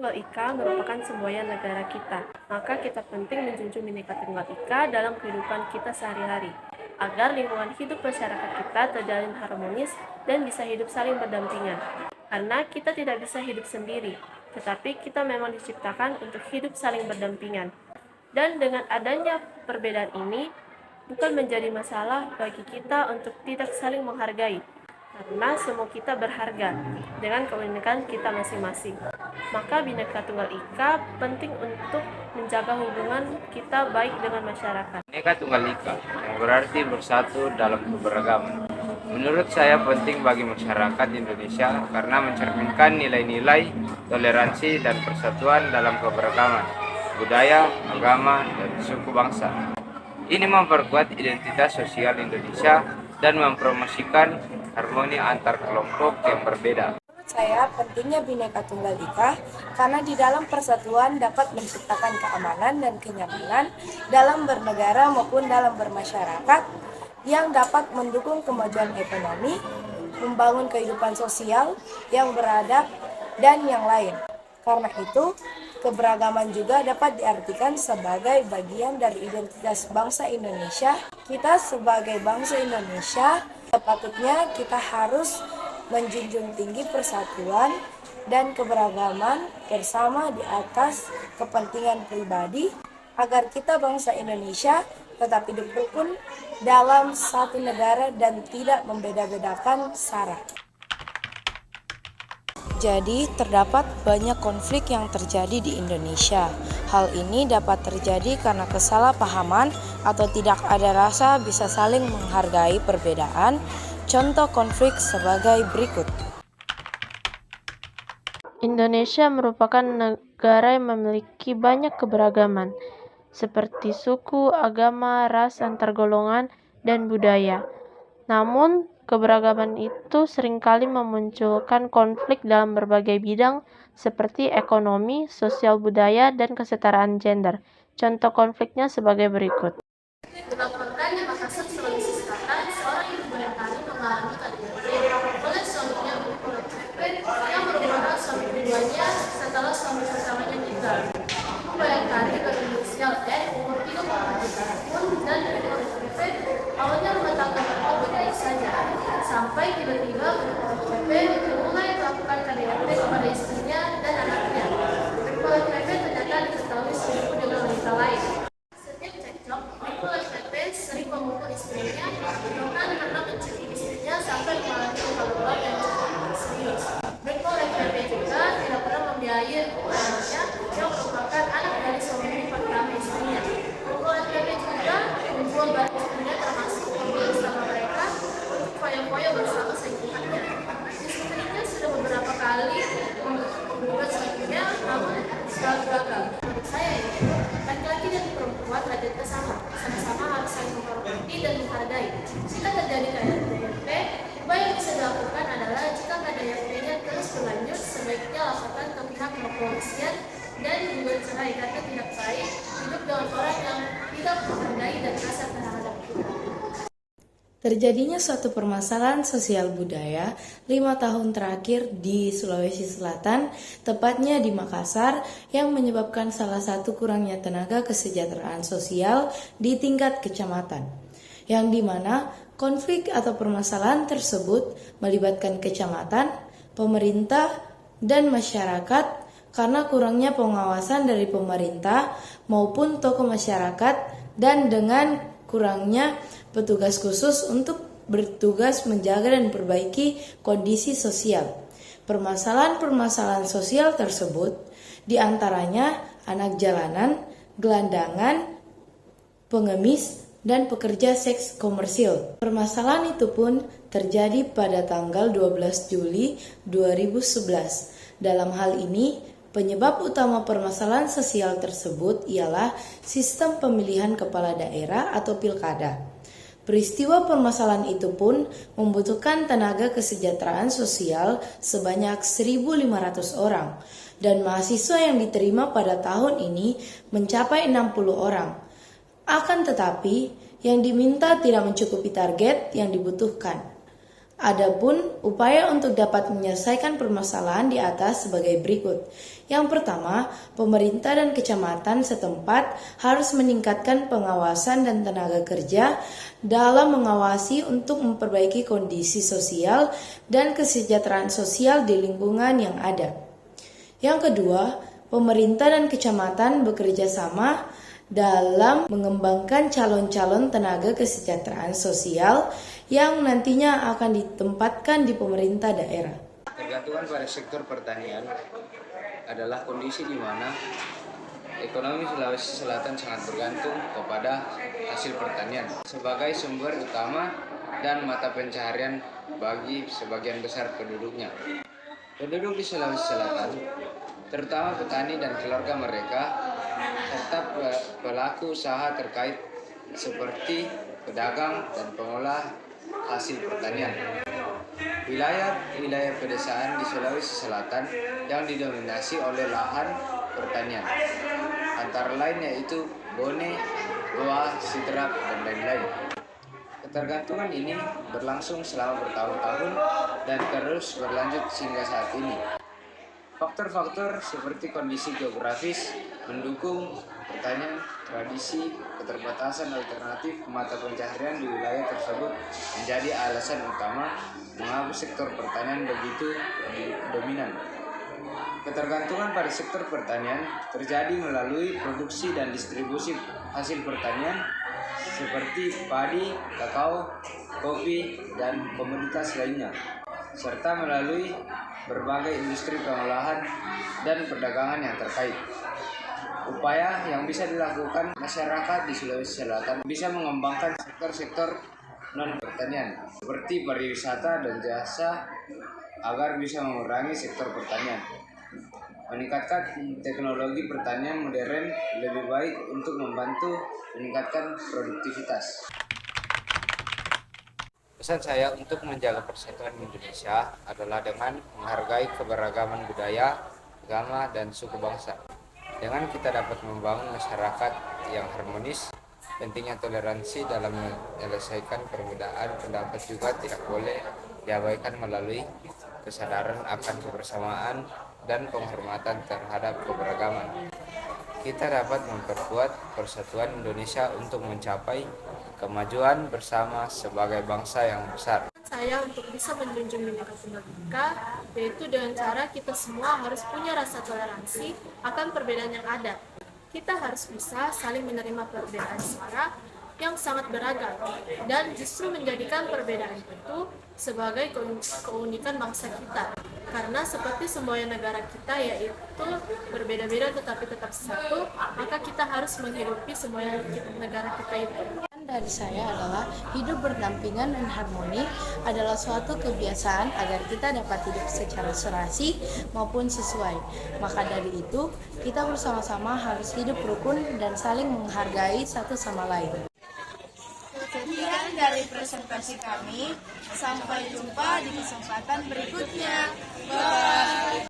Tunggal Ika merupakan semboyan negara kita, maka kita penting menjunjung Bhinneka Tunggal Ika dalam kehidupan kita sehari-hari, agar lingkungan hidup masyarakat kita terjalin harmonis dan bisa hidup saling berdampingan. Karena kita tidak bisa hidup sendiri, tetapi kita memang diciptakan untuk hidup saling berdampingan. Dan dengan adanya perbedaan ini, bukan menjadi masalah bagi kita untuk tidak saling menghargai, karena semua kita berharga dengan keunikan kita masing-masing. Maka Bhinneka Tunggal Ika penting untuk menjaga hubungan kita baik dengan masyarakat. Bhinneka Tunggal Ika yang berarti bersatu dalam keberagaman. Menurut saya penting bagi masyarakat Indonesia karena mencerminkan nilai-nilai toleransi dan persatuan dalam keberagaman, budaya, agama, dan suku bangsa. Ini memperkuat identitas sosial Indonesia dan mempromosikan harmoni antar kelompok yang berbeda. Menurut saya, pentingnya Bhinneka Tunggal Ika karena di dalam persatuan dapat menciptakan keamanan dan kenyamanan dalam bernegara maupun dalam bermasyarakat yang dapat mendukung kemajuan ekonomi, membangun kehidupan sosial yang beradab, dan yang lain. Karena itu, keberagaman juga dapat diartikan sebagai bagian dari identitas bangsa Indonesia. Kita sebagai bangsa Indonesia, sepatutnya kita harus menjunjung tinggi persatuan dan keberagaman bersama di atas kepentingan pribadi agar kita bangsa Indonesia tetap hidup rukun dalam satu negara dan tidak membeda-bedakan sara. Jadi, terdapat banyak konflik yang terjadi di Indonesia. Hal ini dapat terjadi karena kesalahpahaman atau tidak ada rasa bisa saling menghargai perbedaan. Contoh konflik sebagai berikut. Indonesia merupakan negara yang memiliki banyak keberagaman, seperti suku, agama, ras, antar golongan, dan budaya. Namun, keberagaman itu seringkali memunculkan konflik dalam berbagai bidang seperti ekonomi, sosial budaya, dan kesetaraan gender. Contoh konfliknya sebagai berikut. Dilaporkan di Makassar, Sulawesi Selatan, seorang ibu barangkali mengalami KDRT oleh suaminya yang merupakan suami keduanya setelah suami pertamanya meninggal. Ibu barangkali berinisial N, umur 34 tahun, dan KDRT awalnya rumah tangga mereka baik saja, sampai tiba-tiba KDRT mulai melakukan KDRT kepada istrinya dan anaknya. KDRT ternyata diketahui selingkuh dengan wanita lain. Sering memukul istrinya, bahkan karena mencuri istrinya sampai mengalami luka-luka dan cukup serius. Breko FVP juga tidak pernah membiayai anaknya yang merupakan anak dari suami pertama istrinya. Breko FVP juga menjual barang istrinya termasuk mobil bersama mereka untuk foya-foya bersama selingkuhannya. Istrinya sudah beberapa kali menggugat selingkuhnya, namun selalu gagal. Menurut saya itu, laki-laki dan perempuan derajatnya sama-sama harus saling menghormati dan menghargai. Jika terjadi KDRT, upaya yang bisa dilakukan adalah jika KDRT-nya terus berlanjut, sebaiknya laporkan ke pihak kepolisian dan juga cerai karena tidak baik hidup dengan orang yang tidak menghargai dan rasa terhadap kita. Terjadinya suatu permasalahan sosial budaya 5 tahun terakhir di Sulawesi Selatan, tepatnya di Makassar, yang menyebabkan salah satu kurangnya tenaga kesejahteraan sosial di tingkat kecamatan, yang dimana konflik atau permasalahan tersebut melibatkan kecamatan, pemerintah, dan masyarakat karena kurangnya pengawasan dari pemerintah maupun tokoh masyarakat dan dengan kurangnya petugas khusus untuk bertugas menjaga dan perbaiki kondisi sosial. Permasalahan-permasalahan sosial tersebut diantaranya anak jalanan, gelandangan, pengemis, dan pekerja seks komersil. Permasalahan itu pun terjadi pada tanggal 12 Juli 2011. Dalam hal ini, penyebab utama permasalahan sosial tersebut ialah sistem pemilihan kepala daerah atau pilkada. Peristiwa permasalahan itu pun membutuhkan tenaga kesejahteraan sosial sebanyak 1.500 orang dan mahasiswa yang diterima pada tahun ini mencapai 60 orang. Akan tetapi, yang diminta tidak mencukupi target yang dibutuhkan. Adapun upaya untuk dapat menyelesaikan permasalahan di atas sebagai berikut. Yang pertama, pemerintah dan kecamatan setempat harus meningkatkan pengawasan dan tenaga kerja dalam mengawasi untuk memperbaiki kondisi sosial dan kesejahteraan sosial di lingkungan yang ada. Yang kedua, pemerintah dan kecamatan bekerja sama dalam mengembangkan calon-calon tenaga kesejahteraan sosial yang nantinya akan ditempatkan di pemerintah daerah. Ketergantungan pada sektor pertanian adalah kondisi di mana ekonomi Sulawesi Selatan sangat bergantung kepada hasil pertanian sebagai sumber utama dan mata pencaharian bagi sebagian besar penduduknya. Penduduk di Sulawesi Selatan, terutama petani dan keluarga mereka, serta pelaku usaha terkait seperti pedagang dan pengolah hasil pertanian. Wilayah pedesaan di Sulawesi Selatan yang didominasi oleh lahan pertanian, antara lain yaitu Bone, Goa, Sidrap, dan lain-lain. Ketergantungan ini berlangsung selama bertahun-tahun dan terus berlanjut hingga saat ini. Faktor-faktor seperti kondisi geografis mendukung pertanian, tradisi, keterbatasan alternatif mata pencaharian di wilayah tersebut menjadi alasan utama mengapa sektor pertanian begitu dominan. Ketergantungan pada sektor pertanian terjadi melalui produksi dan distribusi hasil pertanian seperti padi, kakao, kopi, dan komoditas lainnya, serta melalui berbagai industri pengolahan dan perdagangan yang terkait. Upaya yang bisa dilakukan masyarakat di Sulawesi Selatan bisa mengembangkan sektor-sektor non-pertanian seperti pariwisata dan jasa agar bisa mengurangi sektor pertanian. Meningkatkan teknologi pertanian modern lebih baik untuk membantu meningkatkan produktivitas. Pesan saya untuk menjaga persatuan Indonesia adalah dengan menghargai keberagaman budaya, agama, dan suku bangsa. Dengan kita dapat membangun masyarakat yang harmonis, pentingnya toleransi dalam menyelesaikan perbedaan pendapat juga tidak boleh diabaikan melalui kesadaran akan kebersamaan dan penghormatan terhadap keberagaman. Kita dapat memperkuat persatuan Indonesia untuk mencapai kemajuan bersama sebagai bangsa yang besar. Saya untuk bisa menjunjung Bhinneka Tunggal Ika, yaitu dengan cara kita semua harus punya rasa toleransi akan perbedaan yang ada. Kita harus bisa saling menerima perbedaan suara yang sangat beragam dan justru menjadikan perbedaan itu sebagai keunikan bangsa kita. Karena seperti semua negara kita yaitu berbeda-beda tetapi tetap satu, maka kita harus menghidupi semua negara kita itu. Dari saya adalah hidup berdampingan dan harmoni adalah suatu kebiasaan agar kita dapat hidup secara serasi maupun sesuai. Maka dari itu, kita bersama-sama harus hidup rukun dan saling menghargai satu sama lain. Sekian dari presentasi kami. Sampai jumpa di kesempatan berikutnya. Bye.